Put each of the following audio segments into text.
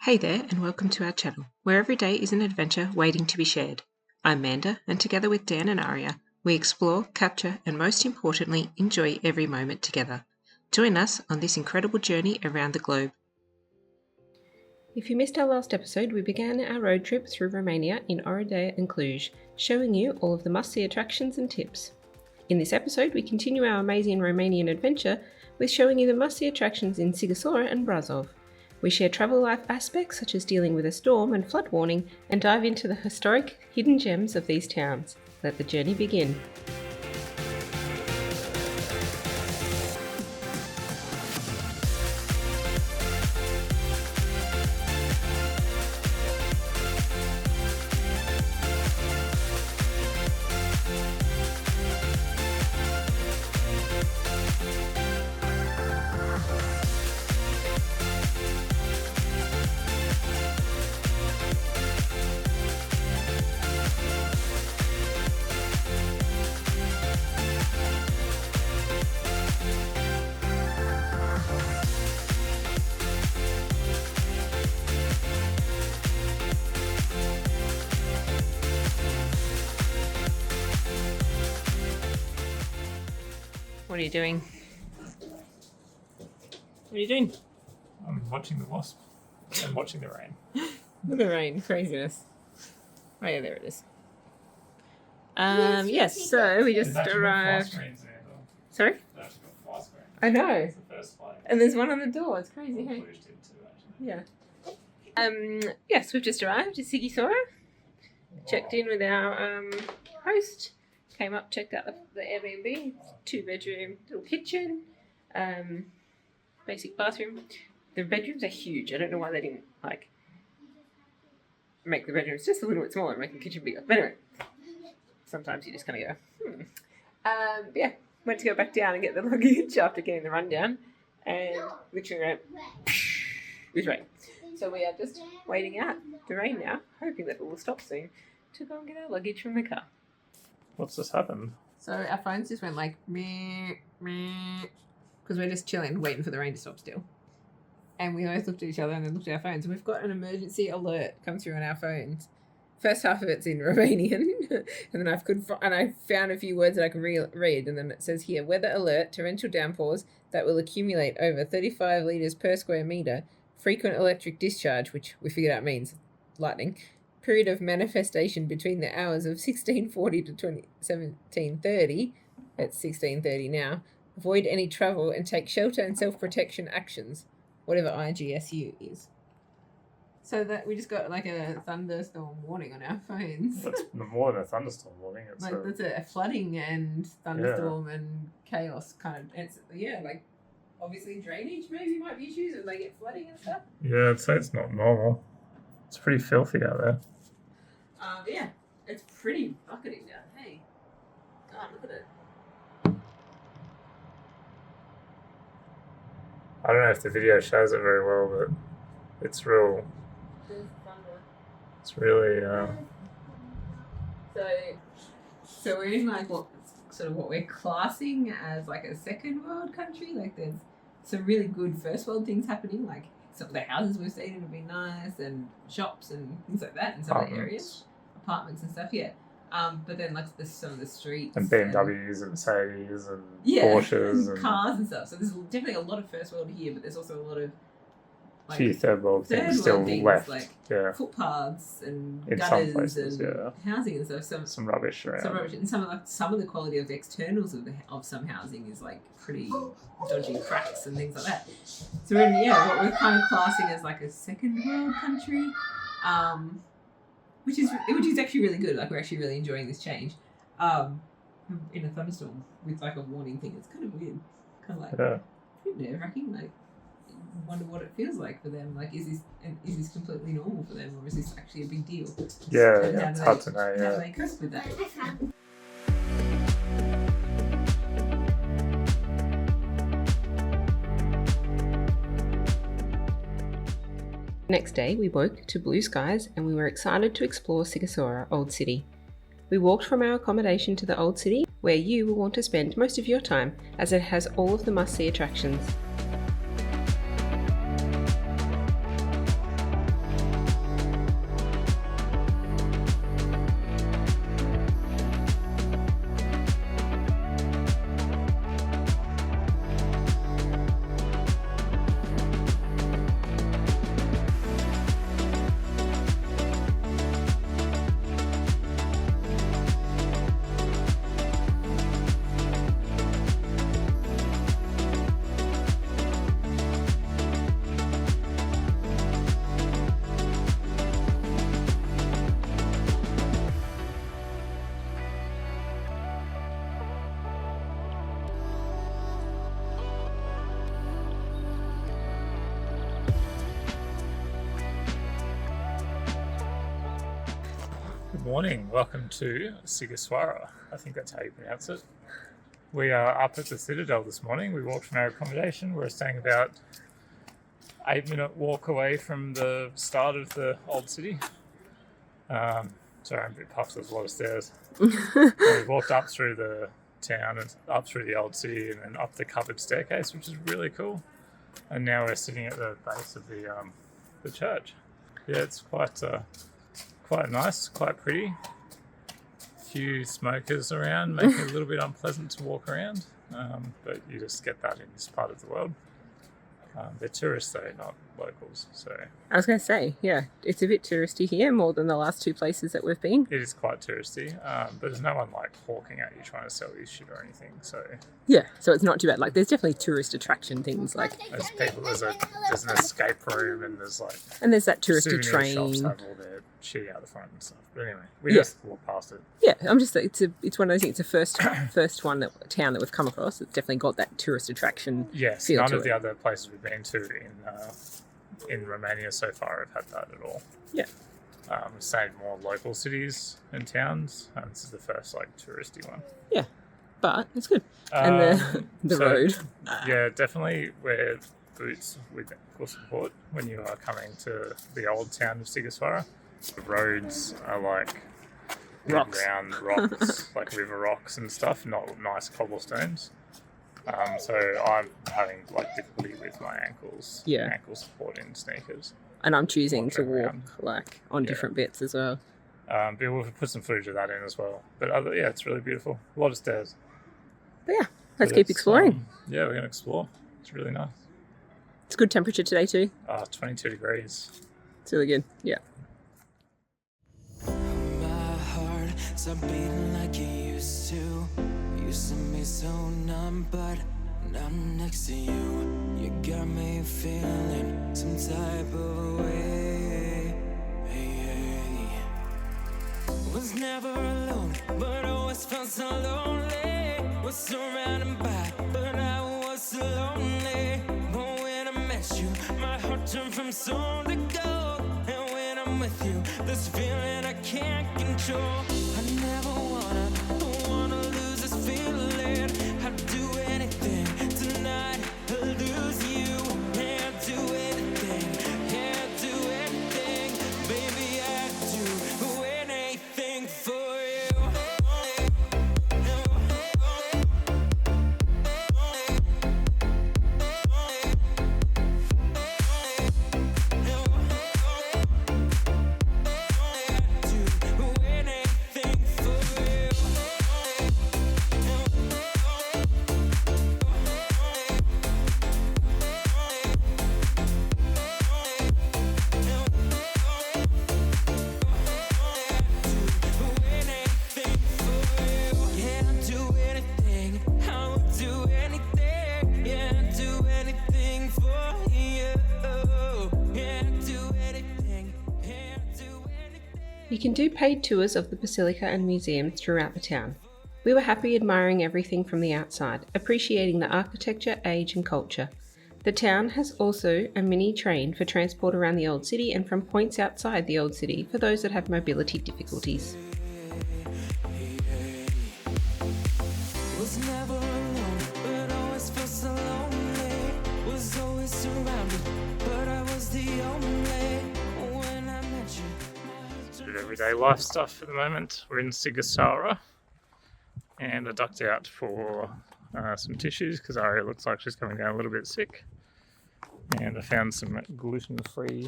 Hey there, and welcome to our channel, where every day is an adventure waiting to be shared. I'm Manda, and together with Dan and Aria, we explore, capture, and most importantly, enjoy every moment together. Join us on this incredible journey around the globe. If you missed our last episode, we began our road trip through Romania in Oradea and Cluj, showing you all of the must-see attractions and tips. In this episode, we continue our amazing Romanian adventure with showing you the must-see attractions in Sighisoara and Brasov. We share travel life aspects such as dealing with a storm and flood warning and dive into the historic hidden gems of these towns. Let the journey begin. What are you doing? What are you doing? I'm watching the wasp and watching the rain. Look at the rain, craziness. Oh yeah, there it is. Yes, so we just arrived. Sorry? I know. It's the first flight. And there's one on the door, it's crazy, hey? Yeah. Yes, we've just arrived at Sighisoara. Checked in with our host. Came up, checked out the Airbnb, 2-bedroom little kitchen, basic bathroom. The bedrooms are huge. I don't know why they didn't make the bedrooms just a little bit smaller and make the kitchen bigger. But anyway, sometimes you just kind of go, went to go back down and get the luggage after getting the rundown, and literally went with rain. So we are just waiting out the rain now, hoping that it will stop soon to go and get our luggage from the car. What's just happened? So our phones just went like meh, meh, because we're just chilling, waiting for the rain to stop still. And we always looked at each other and then looked at our phones. And we've got an emergency alert come through on our phones. First half of it's in Romanian, and then I found a few words that I could read. And then it says here, weather alert, torrential downpours that will accumulate over 35 litres per square metre, frequent electric discharge, which we figured out means lightning, period of manifestation between the hours of 16:40 to 17:30. It's 16:30 now. Avoid any travel and take shelter and self-protection actions, whatever IGSU is. So that we just got like a thunderstorm warning on our phones. That's more than a thunderstorm warning. It's that's a flooding and thunderstorm and chaos kind of. It's obviously drainage maybe might be issues and they get flooding and stuff. Yeah, I'd say it's not normal. It's pretty filthy out there. Yeah, it's pretty bucketing down. Hey, God, look at it. I don't know if the video shows it very well, but it's real. There's thunder. It's really. So we're in what we're classing as like a second world country. Like there's some really good first world things happening. Like some of the houses we've stayed in have been nice, and shops and things like that in some of the areas. Apartments and stuff, yeah. But then some of the streets and BMWs and Mercedes and Porsches and cars and stuff. So there's definitely a lot of first world here, but there's also a lot of few third world things still left. Footpaths and in gutters some places, and housing and stuff. Some rubbish around. And some of the quality of the externals of some housing is pretty dodgy, cracks and things like that. So we're in what we're kind of classing as like a second world country. Which is actually really good. We're actually really enjoying this change. In a thunderstorm with a warning thing, it's kind of weird. Kind of pretty nerve-wracking. I wonder what it feels like for them. Is this completely normal for them, or is this actually a big deal? Yeah, it's hard to know. How do they cope with that? Next day, we woke to blue skies and we were excited to explore Sighisoara Old City. We walked from our accommodation to the Old City, where you will want to spend most of your time, as it has all of the must-see attractions. morning. Welcome to Sighisoara. I think that's how you pronounce it. We are up at the Citadel this morning. We walked from our accommodation. We're staying about 8-minute walk away from the start of the old city. Sorry, I'm a bit puffed. There's a lot of stairs. We walked up through the town and up through the old city and then up the covered staircase, which is really cool. And now we're sitting at the base of the church. Yeah, it's quite nice, quite pretty. Few smokers around, making it a little bit unpleasant to walk around, but you just get that in this part of the world. They're tourists though, not locals. So I was going to say, yeah, it's a bit touristy here, more than the last two places that we've been. it is quite touristy, but there's no one like hawking at you trying to sell you shit or anything. So Yeah, so it's not too bad. Like, there's definitely tourist attraction things, like, there's an escape room and there's like and there's that touristy souvenir shops train. have all their shit out the front and stuff. But anyway, we Yeah. just walked past it. Yeah, it's one of those things. It's the first town that we've come across. It's definitely got that tourist attraction. Yes, feel none to of the it. other places we've been to in Romania so far have had that at all. Yeah. We've stayed in more local cities and towns, and this is the first like touristy one. But it's good. And the so, road. Yeah, definitely wear boots with ankle support when you are coming to the old town of Sighisoara. The roads are like big Rocks. round rocks, like river rocks and stuff, not nice cobblestones. So I'm having like difficulty with my ankles. Yeah. Ankle support in sneakers. And I'm choosing to Wandering walk around. like on Yeah. different bits as well. But we'll put some footage of that in as well. But yeah, it's really beautiful. A lot of stairs. But yeah, let's But keep it's, exploring. Yeah, we're going to explore. It's really nice. It's good temperature today too. 22 degrees. It's really good. Yeah. My heart stop beating like it used to. Used to be so numb, but now I'm next to you. You got me feeling some type of way. Was never alone, but always felt so lonely. Was surrounded by, but I was so lonely. But when I met you, my heart turned from stone to gold. And when I'm with you, this feeling I can't control. I never wanna lose this feeling. I'd do anything tonight to lose you. Yeah, I'd do anything. Yeah, I'd do anything. Baby, I'd do anything for you. You can do paid tours of the basilica and museums throughout the town. We were happy admiring everything from the outside, appreciating the architecture, age and culture. The town has also a mini train for transport around the old city and from points outside the old city for those that have mobility difficulties. Was never alone, but always felt so lonely. Was always surrounded, but I was the only. When I met you, Bit of everyday life stuff at the moment. We're in Sighisoara, and I ducked out for some tissues because Aria looks like she's coming down a little bit sick. And I found some gluten-free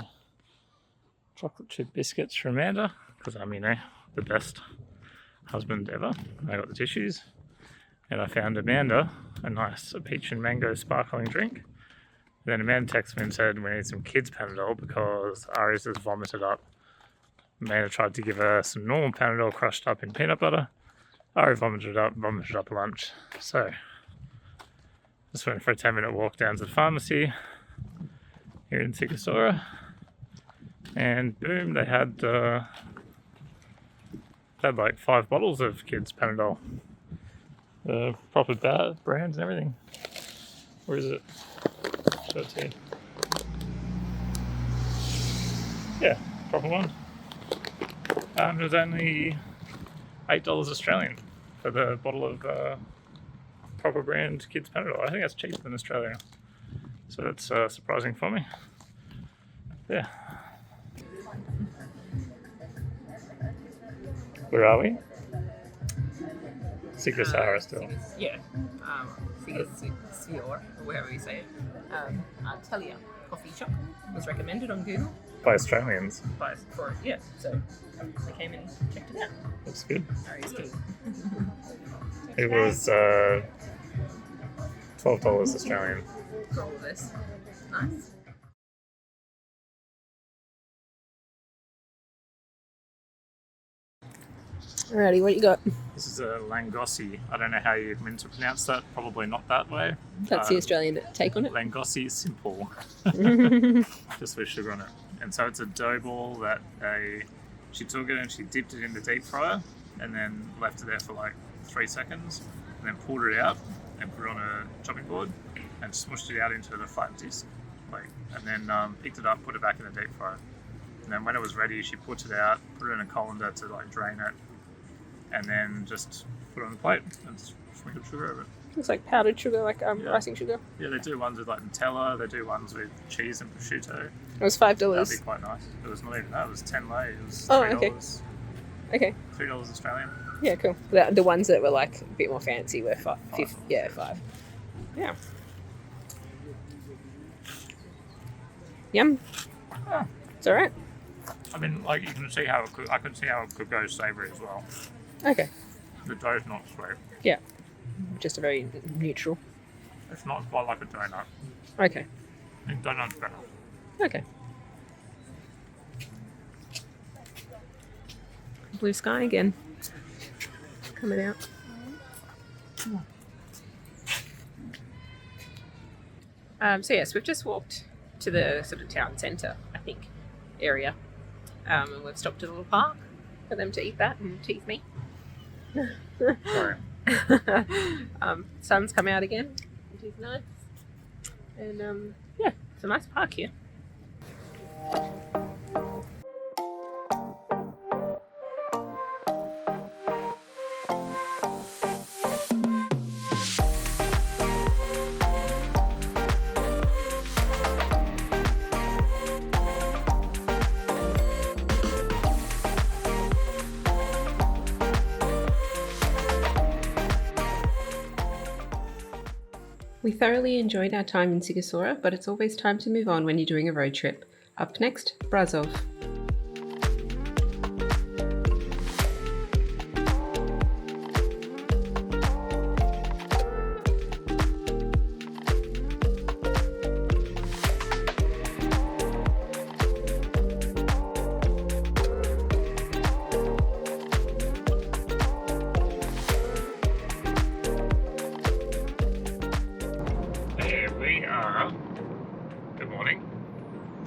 chocolate chip biscuits for Amanda because I'm, the best husband ever. I got the tissues, and I found Amanda a nice peach and mango sparkling drink. Then Amanda texted me and said we need some kids Panadol because Aria's just vomited up. Amanda tried to give her some normal Panadol crushed up in peanut butter. Aria vomited up lunch. So just went for a 10-minute walk down to the pharmacy here in Sighisoara, and boom, they had like 5 bottles of kids Panadol, proper brands and everything. Where is it? Show it to you. Yeah, proper one. It was only $8 Australian for the bottle of proper brand kids Panadol. I think that's cheaper than Australia, so that's surprising for me. Yeah. Where are we? Sighisoara still. Yeah. Sighisoara, or whatever you say it. Telia coffee shop was recommended on Google. By Australians. So we came and checked it out. Looks good. Harry's keen. It was $12 Australian. For all of this. Nice. Alrighty, what you got? This is a Langossi. I don't know how you're meant to pronounce that. Probably not that way. That's the Australian take on it. Langossi simple. Just with sugar on it. And so it's a dough ball that she took it and she dipped it in the deep fryer and then left it there for like 3 seconds and then pulled it out and put it on a chopping board and smushed it out into the flat disc. And then picked it up, put it back in the deep fryer. And then when it was ready, she put it out, put it in a colander to like drain it, and then just put it on the plate and sprinkle sugar over it. Looks like powdered sugar, like icing sugar. Yeah, they do ones with like Nutella, they do ones with cheese and prosciutto. It was $5. That'd be quite nice. It was not even that, it was 10 lei. It was $3. Oh, okay. Okay. $3 Australian. Yeah, cool. The ones that were like a bit more fancy were $5. $5. Yeah. Yum. Yeah. It's alright. I mean, like you can see how it could, I could see how it could go savoury as well. Okay. The dough's not sweet. Yeah. Just a very neutral. It's not quite like a donut. Okay. I think donut's better. Okay. Blue sky again. Coming out. So yes, we've just walked to the sort of town centre, I think, area. And we've stopped at a little park for them to eat that and tease me. Sorry. Sun's come out again, which is nice. And yeah, it's a nice park here. We thoroughly enjoyed our time in Sighisoara, but it's always time to move on when you're doing a road trip. Up next, Brasov.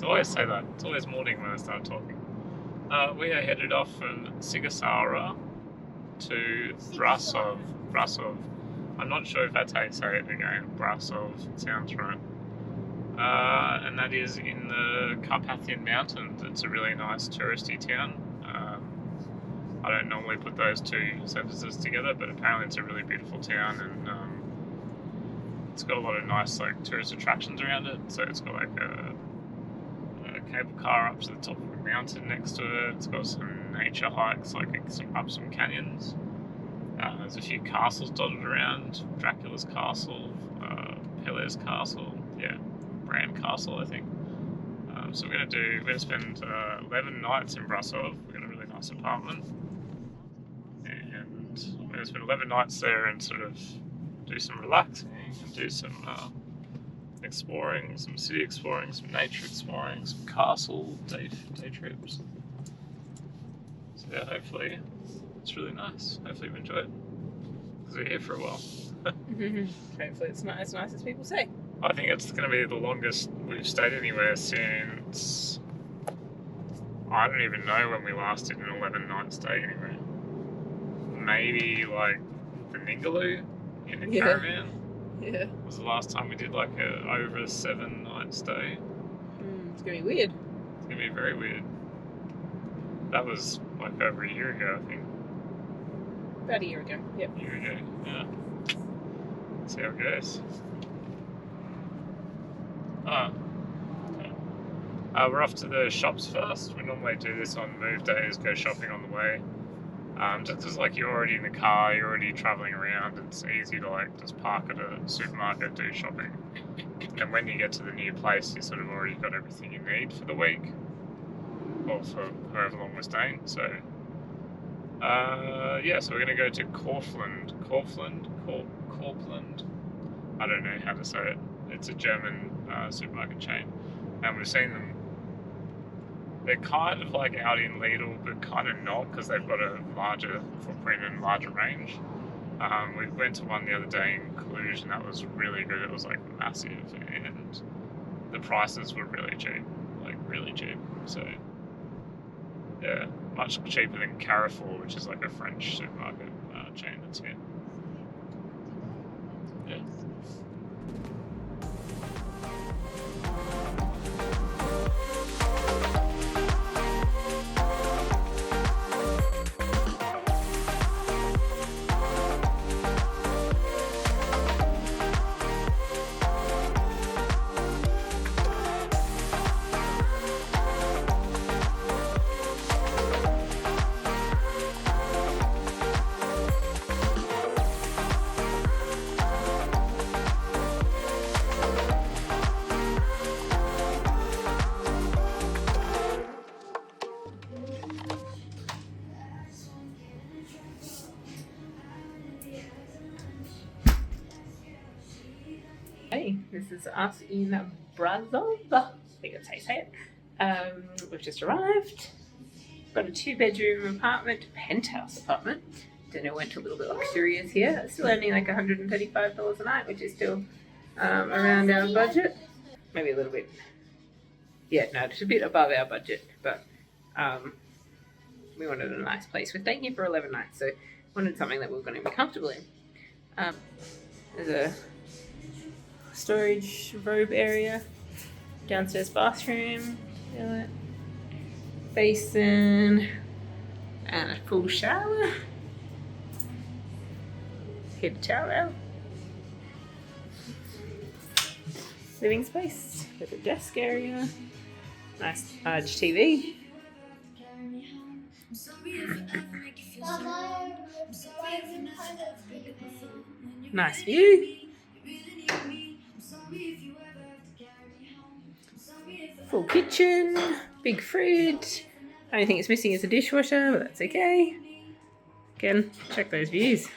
I always say that. It's always morning when I start talking. We are headed off from Sighisoara to Brasov. I'm not sure if that's how you say it again. Brasov. It sounds right. And that is in the Carpathian Mountains. It's a really nice touristy town. I don't normally put those two sentences together, but apparently it's a really beautiful town, and it's got a lot of nice like tourist attractions around it. So it's got like a cable car up to the top of a mountain next to it. It's got some nature hikes, like up some canyons. There's a few castles dotted around. Dracula's castle, Pele's castle, Bran Castle, I think. So we're gonna spend 11 nights in Brasov. We've got a really nice apartment, and we're gonna spend 11 nights there and sort of do some relaxing and do some exploring, some city exploring, some nature exploring, some castle day trips. So yeah, hopefully it's really nice. Hopefully we enjoy it, because we're here for a while. Hopefully it's not as nice as people say. I think it's going to be the longest we've stayed anywhere since, I don't even know when we last did an 11-night stay anywhere. Maybe like the Ningaloo in a caravan. Yeah. Was the last time we did like over a 7-night stay. It's going to be weird. It's going to be very weird. That was like over a year ago, I think. About a year ago. Yep. A year ago, yeah. See how it goes. We're off to the shops first. We normally do this on move days, go shopping on the way. Just as like you're already in the car, you're already travelling around, it's easy to like just park at a supermarket, do shopping. And when you get to the new place, you sort of already got everything you need for the week, or for however long we're staying. So, so we're going to go to Kaufland. I don't know how to say it. It's a German supermarket chain. And we've seen them. They're kind of like out in Lidl, but kind of not, because they've got a larger footprint and larger range. We went to one the other day in Cluj, and that was really good. It was like massive, and the prices were really cheap, like really cheap. So yeah, much cheaper than Carrefour, which is like a French supermarket chain that's here. Yeah. Hey, this is us in Brasov. I think that's how you say it. We've just arrived. Got a 2-bedroom apartment, penthouse apartment. Don't know, went a little bit luxurious here. It's still only like $135 a night, which is still around our budget. Maybe a little bit. Yeah, no, it's a bit above our budget, but we wanted a nice place. We're staying here for 11 nights, so wanted something that we were going to be comfortable in. There's a storage robe area, downstairs bathroom, toilet, basin, and a full shower. Head towel. Living space with a desk area, nice large TV. Nice view. Full kitchen, big fridge. Only thing it's missing is a dishwasher, but that's okay. Again, check those views.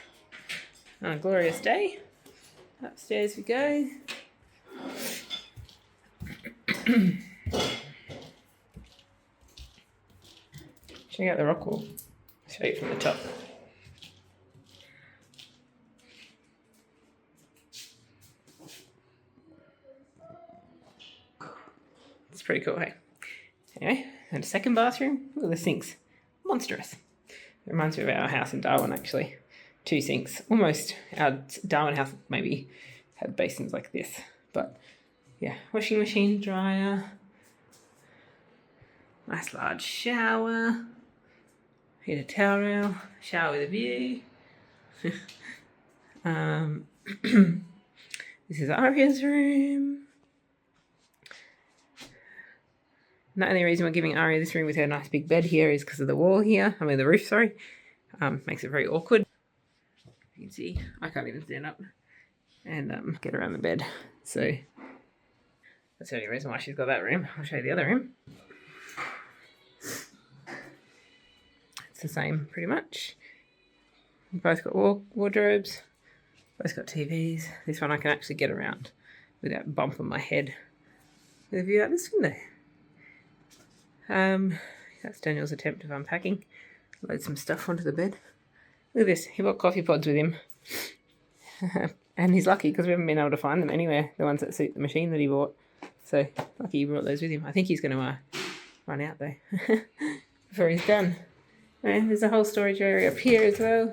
On a glorious day. Upstairs we go. Check out the rock wall. I'll show you from the top. It's pretty cool, hey? Anyway, and a second bathroom. Look at the sinks. Monstrous. It reminds me of our house in Darwin, actually. 2 sinks. Almost. Our Darwin house maybe had basins like this. But, yeah. Washing machine, dryer. Nice large shower. Heated towel rail. Shower with a view. This is Aria's room. And the only reason we're giving Aria this room with her nice big bed here is because of the wall here. I mean the roof, sorry. Makes it very awkward. You can see I can't even stand up and get around the bed. So that's the only reason why she's got that room. I'll show you the other room. It's the same pretty much. We've both got wardrobes. Both got TVs. This one I can actually get around without bumping my head with a view out this window. That's Daniel's attempt of unpacking. Load some stuff onto the bed. Look at this. He brought coffee pods with him. And he's lucky because we haven't been able to find them anywhere. The ones that suit the machine that he bought. So lucky he brought those with him. I think he's going to run out though before he's done. And there's a whole storage area up here as well.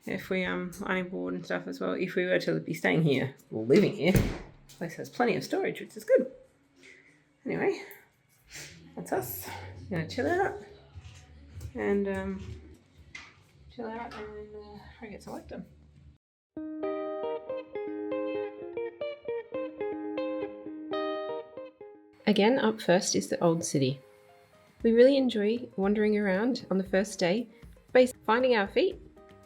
If we ironing board and stuff as well. If we were to be staying here or living here, the place has plenty of storage, which is good. Anyway, that's us. Gonna chill out. and chill out and try and get some work done. Again, up first is the Old City. We really enjoy wandering around on the first day, finding our feet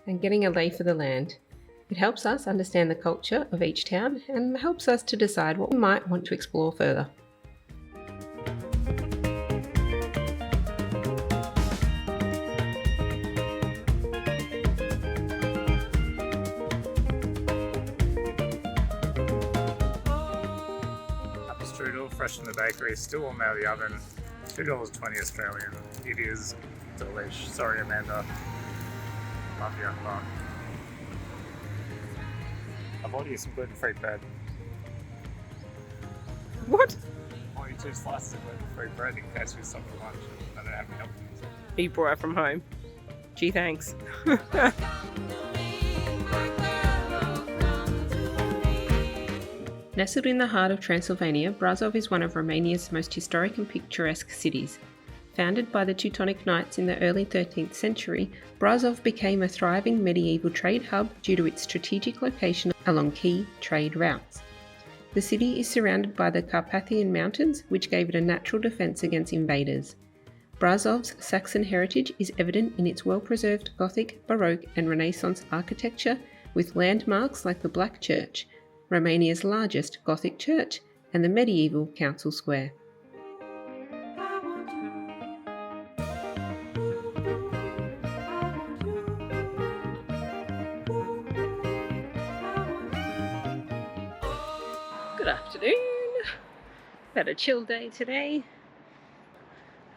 and getting a lay for the land. It helps us understand the culture of each town and helps us to decide what we might want to explore further. Strudel, fresh from the bakery, still warm out of the oven. $2.20 Australian. It is delish. Sorry, Amanda. Love you. Bye. I bought you some gluten-free bread. What? I bought you 2 slices of gluten-free bread in case we stop for lunch. I don't have any help. You brought it from home. Gee, thanks. Nestled in the heart of Transylvania, Brasov is one of Romania's most historic and picturesque cities. Founded by the Teutonic Knights in the early 13th century, Brasov became a thriving medieval trade hub due to its strategic location along key trade routes. The city is surrounded by the Carpathian Mountains, which gave it a natural defence against invaders. Brasov's Saxon heritage is evident in its well-preserved Gothic, Baroque and Renaissance architecture, with landmarks like the Black Church, Romania's largest Gothic church, and the medieval Council Square. Good afternoon. We've had a chill day today.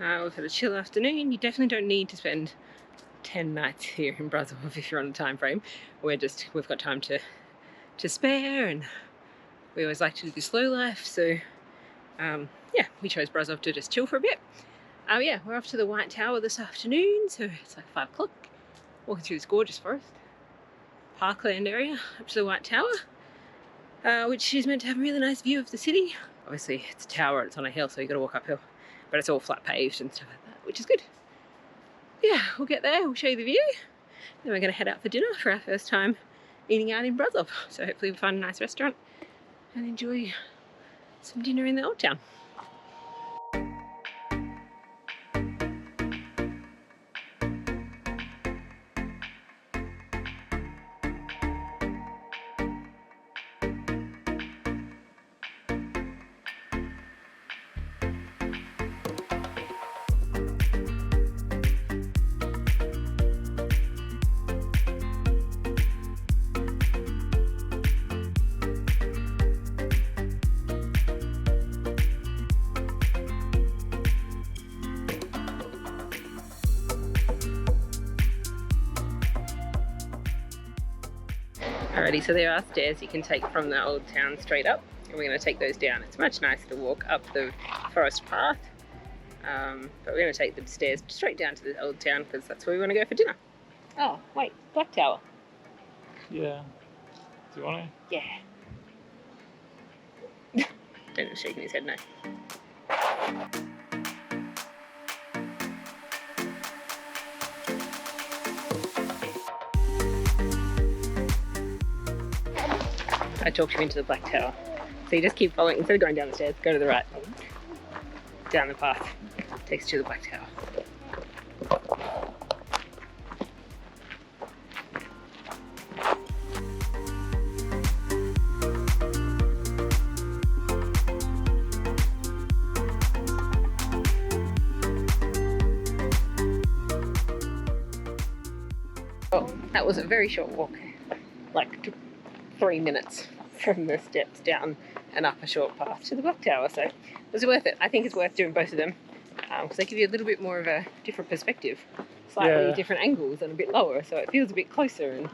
We've had a chill afternoon. You definitely don't need to spend 10 nights here in Brasov if you're on a time frame. We've got time to spare, and we always like to do the slow life, so we chose Brasov to just chill for a bit. We're off to the White Tower this afternoon, so it's like 5 o'clock. Walking through this gorgeous forest, parkland area, up to the White Tower, which is meant to have a really nice view of the city. Obviously it's a tower, it's on a hill, so you've got to walk uphill, but it's all flat paved and stuff like that, which is good. Yeah, we'll get there, we'll show you the view, then we're going to head out for dinner for our first time eating out in Brasov. So hopefully we'll find a nice restaurant and enjoy some dinner in the old town. Alrighty, so there are stairs you can take from the old town straight up, and we're going to take those down. It's much nicer to walk up the forest path, but we're going to take the stairs straight down to the old town because that's where we want to go for dinner. Oh, wait, Black Tower. Yeah. Do you want to? Yeah. Dennis shaking his head no. I talked him into the Black Tower. So you just keep following, instead of going down the stairs, go to the right. Down the path. Takes you to the Black Tower. Oh, that was a very short walk. Like 3 minutes from the steps down and up a short path to the Black Tower, so it was worth it. I think it's worth doing both of them because they give you a little bit more of a different perspective, slightly different angles and a bit lower, so it feels a bit closer, and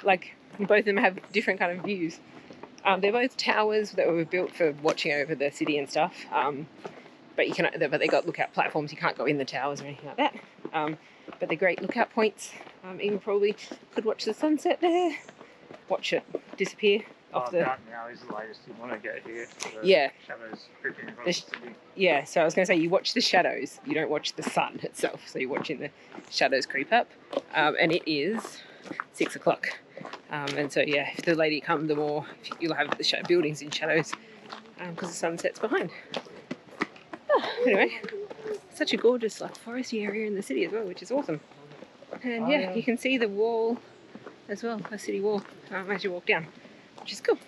like both of them have different kind of views. They're both towers that were built for watching over the city and stuff, but they got lookout platforms. You can't go in the towers or anything like that, but they're great lookout points. Even probably could watch the sunset there, watch it disappear off the... About now is the latest you want to get here. The Yeah. shadows creeping across The the city. Yeah, so I was going to say, you watch the shadows. You don't watch the sun itself. So you're watching the shadows creep up. And it is 6 o'clock. And so, yeah, if the later you come, the more you'll have the buildings in shadows because the sun sets behind. Anyway, such a gorgeous foresty area in the city as well, which is awesome. And yeah, you can see the wall as well, a city wall, as you walk down, which is cool.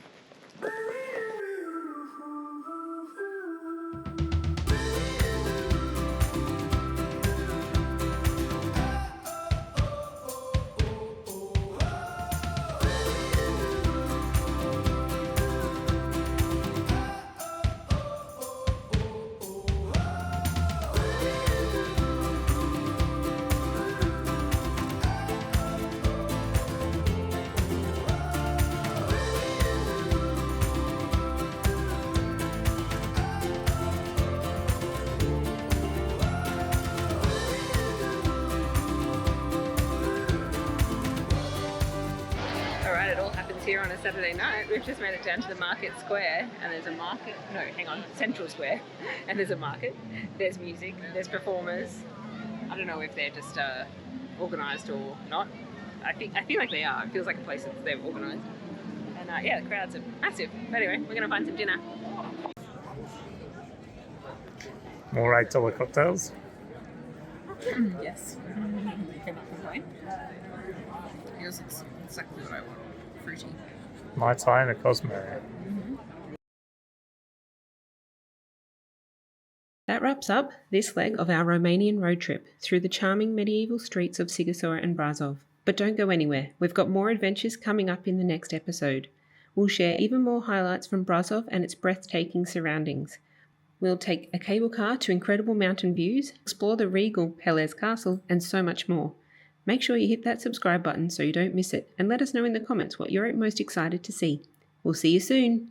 Alright, it all happens here on a Saturday night. We've just made it down to the market square, and there's a market, no, hang on, Central Square, and there's a market, there's music, there's performers. I don't know if they're just organised or not. I feel like they are. It feels like a place that they've organised. And yeah, the crowds are massive. But anyway, we're going to find some dinner. More $8 cocktails. Yes. Cannot complain. Yours looks exactly what I want. Fruity. Mai Tai and a Cosmo. That wraps up this leg of our Romanian road trip through the charming medieval streets of Sighisoara and Brasov. But don't go anywhere, we've got more adventures coming up in the next episode. We'll share even more highlights from Brasov and its breathtaking surroundings. We'll take a cable car to incredible mountain views, explore the regal Pelez Castle, and so much more. Make sure you hit that subscribe button so you don't miss it, and let us know in the comments what you're most excited to see. We'll see you soon!